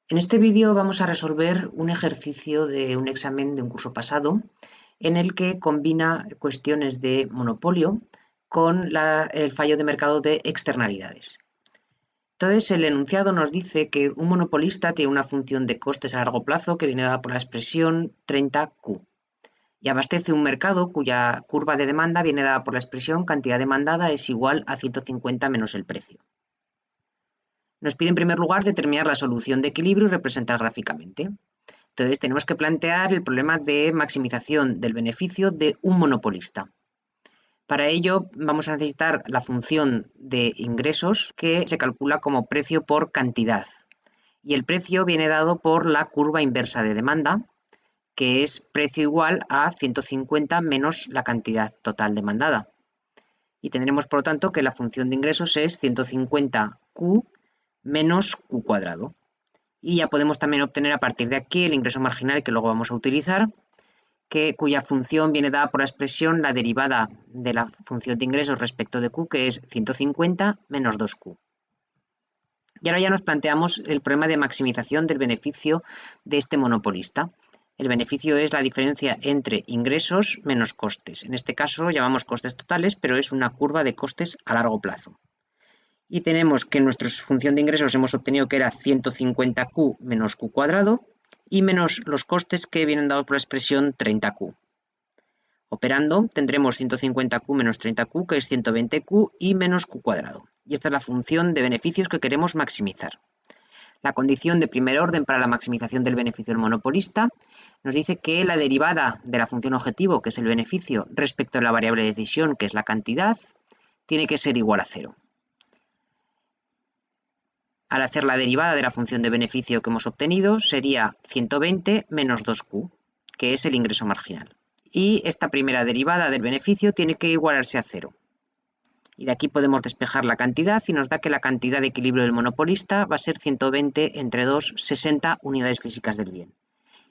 En este vídeo vamos a resolver un ejercicio de un examen de un curso pasado en el que combina cuestiones de monopolio con el fallo de mercado de externalidades. Entonces, el enunciado nos dice que un monopolista tiene una función de costes a largo plazo que viene dada por la expresión 30Q y abastece un mercado cuya curva de demanda viene dada por la expresión cantidad demandada es igual a 150 menos el precio. Nos pide en primer lugar determinar la solución de equilibrio y representar gráficamente. Entonces tenemos que plantear el problema de maximización del beneficio de un monopolista. Para ello vamos a necesitar la función de ingresos que se calcula como precio por cantidad. Y el precio viene dado por la curva inversa de demanda, que es precio igual a 150 menos la cantidad total demandada. Y tendremos por lo tanto que la función de ingresos es 150Q menos Q cuadrado. Y ya podemos también obtener a partir de aquí el ingreso marginal que luego vamos a utilizar, cuya función viene dada por la expresión la derivada de la función de ingresos respecto de Q, que es 150 menos 2Q. Y ahora ya nos planteamos el problema de maximización del beneficio de este monopolista. El beneficio es la diferencia entre ingresos menos costes. En este caso llamamos costes totales, pero es una curva de costes a largo plazo. Y tenemos que en nuestra función de ingresos hemos obtenido que era 150Q menos Q cuadrado y menos los costes que vienen dados por la expresión 30Q. Operando tendremos 150Q menos 30Q, que es 120Q y menos Q cuadrado. Y esta es la función de beneficios que queremos maximizar. La condición de primer orden para la maximización del beneficio del monopolista nos dice que la derivada de la función objetivo, que es el beneficio, respecto a la variable de decisión, que es la cantidad, tiene que ser igual a 0. Al hacer la derivada de la función de beneficio que hemos obtenido, sería 120 menos 2Q, que es el ingreso marginal. Y esta primera derivada del beneficio tiene que igualarse a 0. Y de aquí podemos despejar la cantidad y nos da que la cantidad de equilibrio del monopolista va a ser 120 entre 2, 60 unidades físicas del bien.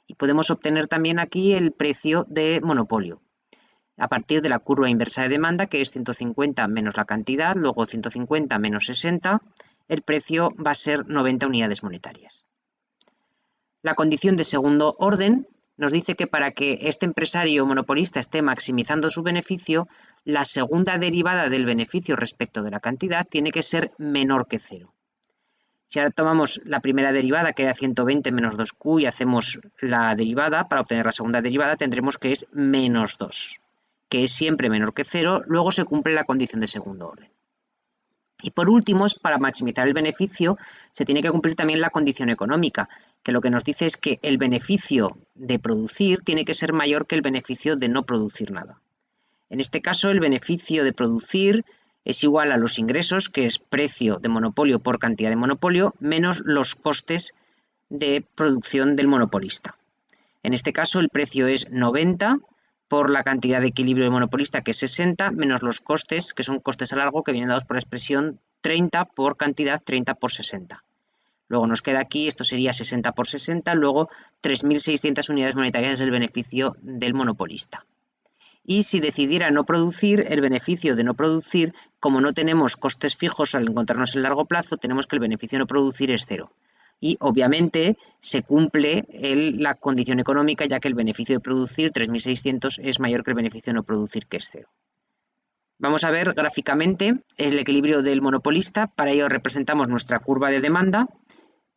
Y podemos obtener también aquí el precio de monopolio, a partir de la curva inversa de demanda, que es 150 menos la cantidad, luego 150 menos 60, el precio va a ser 90 unidades monetarias. La condición de segundo orden nos dice que para que este empresario monopolista esté maximizando su beneficio, la segunda derivada del beneficio respecto de la cantidad tiene que ser menor que 0. Si ahora tomamos la primera derivada, que era 120 menos 2Q, y hacemos la derivada, para obtener la segunda derivada tendremos que es menos 2, que es siempre menor que 0, luego se cumple la condición de segundo orden. Y por último, para maximizar el beneficio, se tiene que cumplir también la condición económica, que lo que nos dice es que el beneficio de producir tiene que ser mayor que el beneficio de no producir nada. En este caso, el beneficio de producir es igual a los ingresos, que es precio de monopolio por cantidad de monopolio, menos los costes de producción del monopolista. En este caso, el precio es 90 por la cantidad de equilibrio del monopolista, que es 60, menos los costes, que son costes a largo, que vienen dados por la expresión 30 por cantidad, 30 por 60. Luego nos queda aquí, esto sería 60 por 60, luego 3.600 unidades monetarias es el beneficio del monopolista. Y si decidiera no producir, el beneficio de no producir, como no tenemos costes fijos al encontrarnos en largo plazo, tenemos que el beneficio de no producir es 0. Y obviamente se cumple la condición económica, ya que el beneficio de producir, 3.600, es mayor que el beneficio de no producir, que es 0. Vamos a ver gráficamente el equilibrio del monopolista. Para ello representamos nuestra curva de demanda.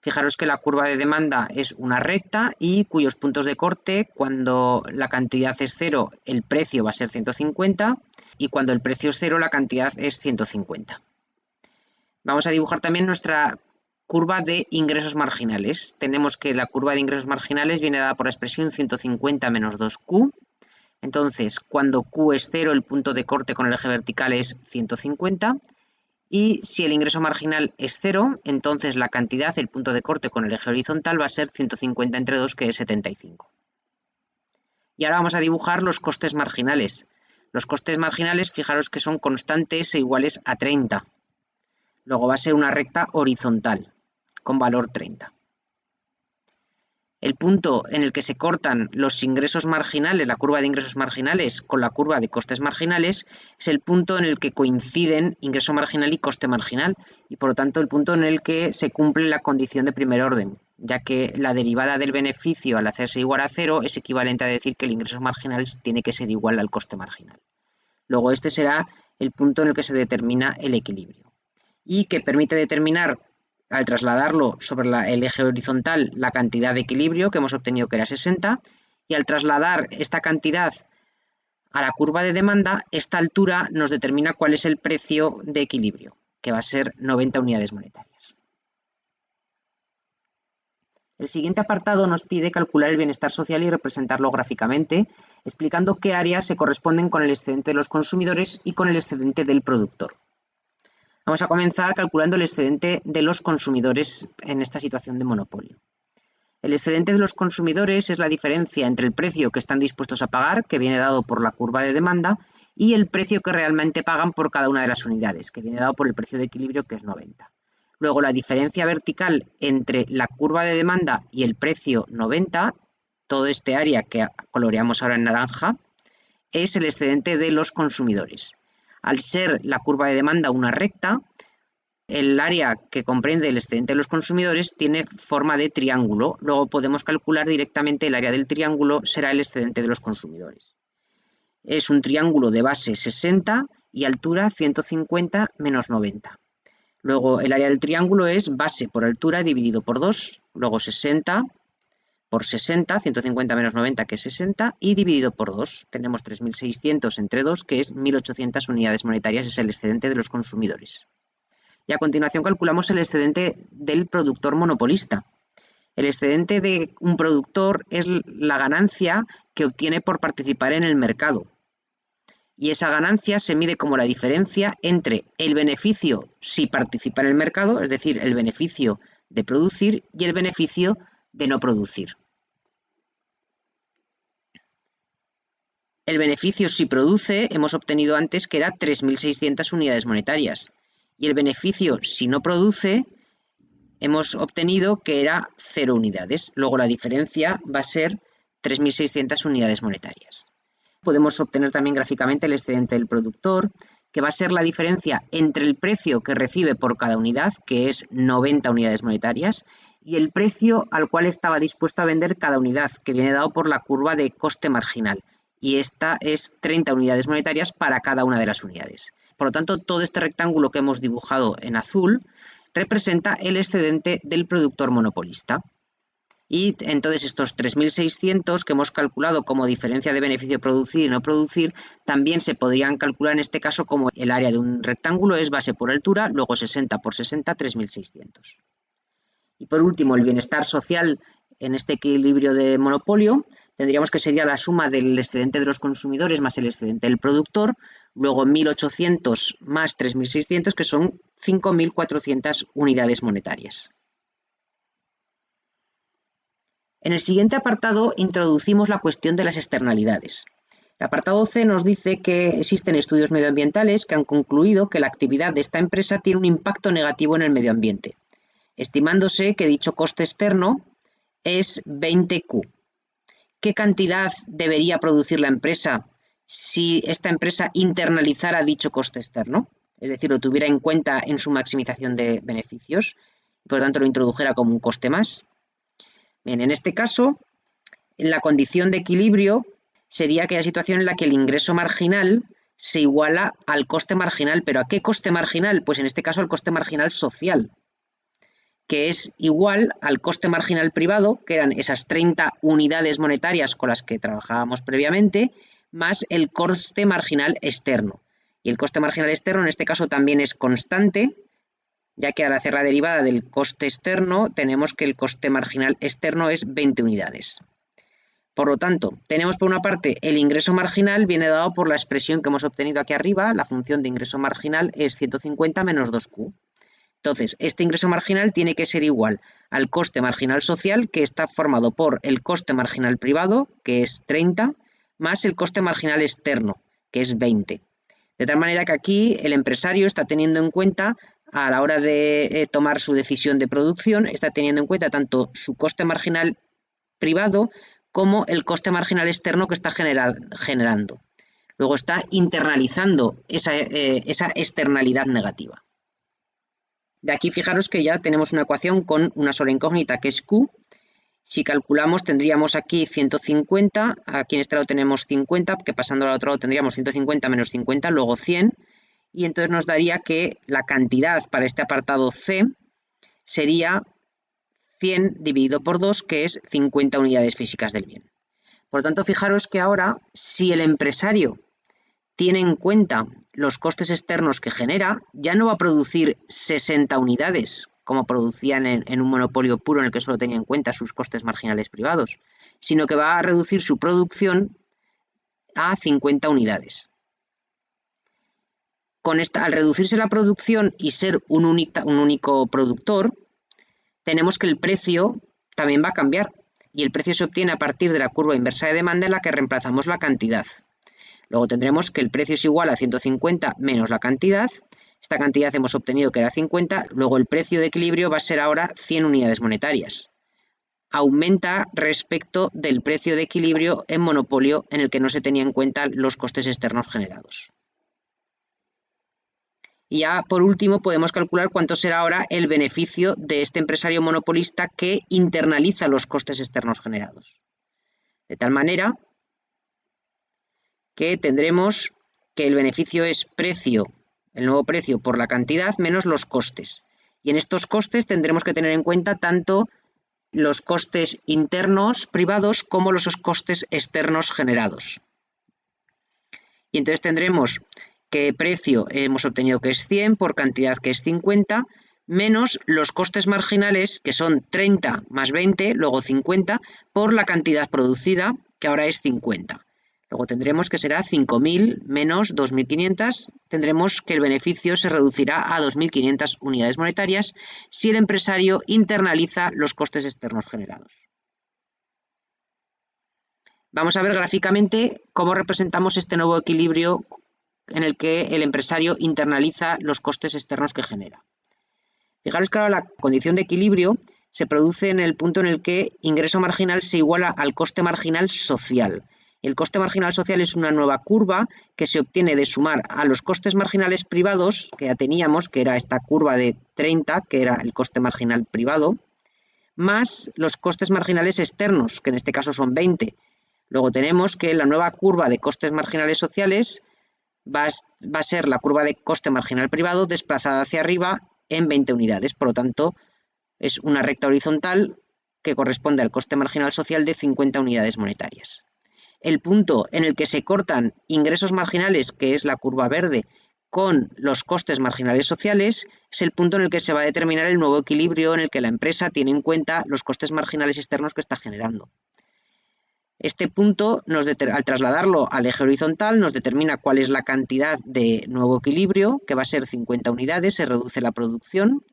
Fijaros que la curva de demanda es una recta y cuyos puntos de corte, cuando la cantidad es 0, el precio va a ser 150 y cuando el precio es 0, la cantidad es 150. Vamos a dibujar también nuestra curva de ingresos marginales. Tenemos que la curva de ingresos marginales viene dada por la expresión 150 menos 2Q. Entonces, cuando Q es 0, el punto de corte con el eje vertical es 150. Y si el ingreso marginal es 0, entonces la cantidad, el punto de corte con el eje horizontal, va a ser 150 entre 2, que es 75. Y ahora vamos a dibujar los costes marginales. Los costes marginales, fijaros que son constantes e iguales a 30. Luego va a ser una recta horizontal con valor 30. El punto en el que se cortan los ingresos marginales, la curva de ingresos marginales con la curva de costes marginales, es el punto en el que coinciden ingreso marginal y coste marginal, y por lo tanto el punto en el que se cumple la condición de primer orden, ya que la derivada del beneficio al hacerse igual a 0 es equivalente a decir que el ingreso marginal tiene que ser igual al coste marginal. Luego este será el punto en el que se determina el equilibrio y que permite determinar, al trasladarlo sobre el eje horizontal, la cantidad de equilibrio que hemos obtenido, que era 60, y al trasladar esta cantidad a la curva de demanda, esta altura nos determina cuál es el precio de equilibrio, que va a ser 90 unidades monetarias. El siguiente apartado nos pide calcular el bienestar social y representarlo gráficamente, explicando qué áreas se corresponden con el excedente de los consumidores y con el excedente del productor. Vamos a comenzar calculando el excedente de los consumidores en esta situación de monopolio. El excedente de los consumidores es la diferencia entre el precio que están dispuestos a pagar, que viene dado por la curva de demanda, y el precio que realmente pagan por cada una de las unidades, que viene dado por el precio de equilibrio, que es 90. Luego, la diferencia vertical entre la curva de demanda y el precio 90, todo este área que coloreamos ahora en naranja, es el excedente de los consumidores. Al ser la curva de demanda una recta, el área que comprende el excedente de los consumidores tiene forma de triángulo. Luego podemos calcular directamente el área del triángulo, será el excedente de los consumidores. Es un triángulo de base 60 y altura 150 menos 90. Luego el área del triángulo es base por altura dividido por 2, luego 60 por 60, 150 menos 90, que es 60, y dividido por 2. Tenemos 3.600 entre 2, que es 1.800 unidades monetarias, es el excedente de los consumidores. Y a continuación calculamos el excedente del productor monopolista. El excedente de un productor es la ganancia que obtiene por participar en el mercado. Y esa ganancia se mide como la diferencia entre el beneficio si participa en el mercado, es decir, el beneficio de producir, y el beneficio de no producir. El beneficio si produce hemos obtenido antes que era 3.600 unidades monetarias. Y el beneficio si no produce hemos obtenido que era 0 unidades. Luego la diferencia va a ser 3.600 unidades monetarias. Podemos obtener también gráficamente el excedente del productor, que va a ser la diferencia entre el precio que recibe por cada unidad, que es 90 unidades monetarias, y el precio al cual estaba dispuesto a vender cada unidad, que viene dado por la curva de coste marginal. Y esta es 30 unidades monetarias para cada una de las unidades. Por lo tanto, todo este rectángulo que hemos dibujado en azul representa el excedente del productor monopolista. Y entonces estos 3.600 que hemos calculado como diferencia de beneficio producir y no producir, también se podrían calcular en este caso como el área de un rectángulo es base por altura, luego 60 por 60, 3.600. Y por último, el bienestar social en este equilibrio de monopolio, tendríamos que sería la suma del excedente de los consumidores más el excedente del productor, luego 1.800 más 3.600, que son 5.400 unidades monetarias. En el siguiente apartado introducimos la cuestión de las externalidades. El apartado C nos dice que existen estudios medioambientales que han concluido que la actividad de esta empresa tiene un impacto negativo en el medio ambiente, estimándose que dicho coste externo es 20Q. ¿Qué cantidad debería producir la empresa si esta empresa internalizara dicho coste externo? Es decir, lo tuviera en cuenta en su maximización de beneficios y por lo tanto lo introdujera como un coste más. Bien, en este caso, la condición de equilibrio sería aquella situación en la que el ingreso marginal se iguala al coste marginal. ¿Pero a qué coste marginal? Pues en este caso al coste marginal social, que es igual al coste marginal privado, que eran esas 30 unidades monetarias con las que trabajábamos previamente, más el coste marginal externo. Y el coste marginal externo en este caso también es constante, ya que al hacer la derivada del coste externo tenemos que el coste marginal externo es 20 unidades. Por lo tanto, tenemos por una parte el ingreso marginal, viene dado por la expresión que hemos obtenido aquí arriba, la función de ingreso marginal es 150 menos 2Q. Entonces, este ingreso marginal tiene que ser igual al coste marginal social, que está formado por el coste marginal privado, que es 30, más el coste marginal externo, que es 20. De tal manera que aquí el empresario está teniendo en cuenta, a la hora de tomar su decisión de producción, está teniendo en cuenta tanto su coste marginal privado como el coste marginal externo que está generando. Luego está internalizando esa externalidad negativa. De aquí fijaros que ya tenemos una ecuación con una sola incógnita que es Q. Si calculamos tendríamos aquí 150, aquí en este lado tenemos 50, que pasando al otro lado tendríamos 150 menos 50, luego 100, y entonces nos daría que la cantidad para este apartado C sería 100 dividido por 2, que es 50 unidades físicas del bien. Por lo tanto, fijaros que ahora, si el empresario tiene en cuenta los costes externos que genera, ya no va a producir 60 unidades, como producían en un monopolio puro en el que solo tenía en cuenta sus costes marginales privados, sino que va a reducir su producción a 50 unidades. Al reducirse la producción y ser un único productor, tenemos que el precio también va a cambiar, y el precio se obtiene a partir de la curva inversa de demanda en la que reemplazamos la cantidad. Luego tendremos que el precio es igual a 150 menos la cantidad. Esta cantidad hemos obtenido que era 50, luego el precio de equilibrio va a ser ahora 100 unidades monetarias. Aumenta respecto del precio de equilibrio en monopolio en el que no se tenían en cuenta los costes externos generados. Y ya por último podemos calcular cuánto será ahora el beneficio de este empresario monopolista que internaliza los costes externos generados. De tal manera que tendremos que el beneficio es el nuevo precio por la cantidad menos los costes. Y en estos costes tendremos que tener en cuenta tanto los costes internos privados como los costes externos generados. Y entonces tendremos que precio hemos obtenido que es 100 por cantidad que es 50, menos los costes marginales que son 30 más 20, luego 50, por la cantidad producida que ahora es 50. Luego tendremos que será 5.000 menos 2.500, tendremos que el beneficio se reducirá a 2.500 unidades monetarias si el empresario internaliza los costes externos generados. Vamos a ver gráficamente cómo representamos este nuevo equilibrio en el que el empresario internaliza los costes externos que genera. Fijaros que ahora la condición de equilibrio se produce en el punto en el que ingreso marginal se iguala al coste marginal social. El coste marginal social es una nueva curva que se obtiene de sumar a los costes marginales privados que ya teníamos, que era esta curva de 30, que era el coste marginal privado, más los costes marginales externos, que en este caso son 20. Luego tenemos que la nueva curva de costes marginales sociales va a ser la curva de coste marginal privado desplazada hacia arriba en 20 unidades. Por lo tanto, es una recta horizontal que corresponde al coste marginal social de 50 unidades monetarias. El punto en el que se cortan ingresos marginales, que es la curva verde, con los costes marginales sociales, es el punto en el que se va a determinar el nuevo equilibrio en el que la empresa tiene en cuenta los costes marginales externos que está generando. Este punto, al trasladarlo al eje horizontal, nos determina cuál es la cantidad de nuevo equilibrio, que va a ser 50 unidades, se reduce la producción,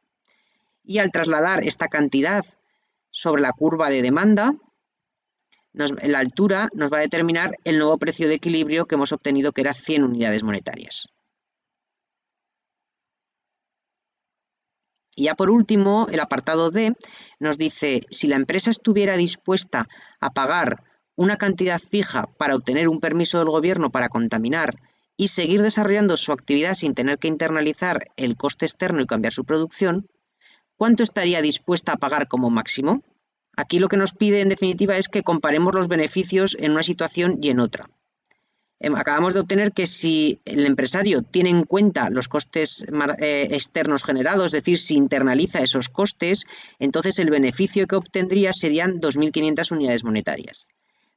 y al trasladar esta cantidad sobre la curva de demanda, la altura nos va a determinar el nuevo precio de equilibrio que hemos obtenido, que era 100 unidades monetarias. Y ya por último, el apartado D nos dice, si la empresa estuviera dispuesta a pagar una cantidad fija para obtener un permiso del gobierno para contaminar y seguir desarrollando su actividad sin tener que internalizar el coste externo y cambiar su producción, ¿cuánto estaría dispuesta a pagar como máximo? Aquí lo que nos pide en definitiva es que comparemos los beneficios en una situación y en otra. Acabamos de obtener que si el empresario tiene en cuenta los costes externos generados, es decir, si internaliza esos costes, entonces el beneficio que obtendría serían 2.500 unidades monetarias.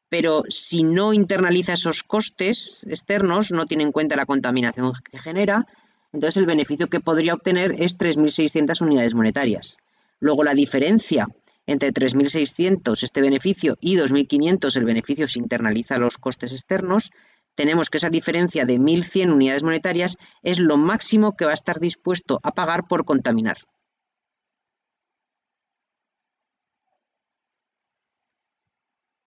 Pero si no internaliza esos costes externos, no tiene en cuenta la contaminación que genera, entonces el beneficio que podría obtener es 3.600 unidades monetarias. Luego la diferencia entre 3.600 este beneficio y 2.500 el beneficio si internaliza los costes externos, tenemos que esa diferencia de 1.100 unidades monetarias es lo máximo que va a estar dispuesto a pagar por contaminar.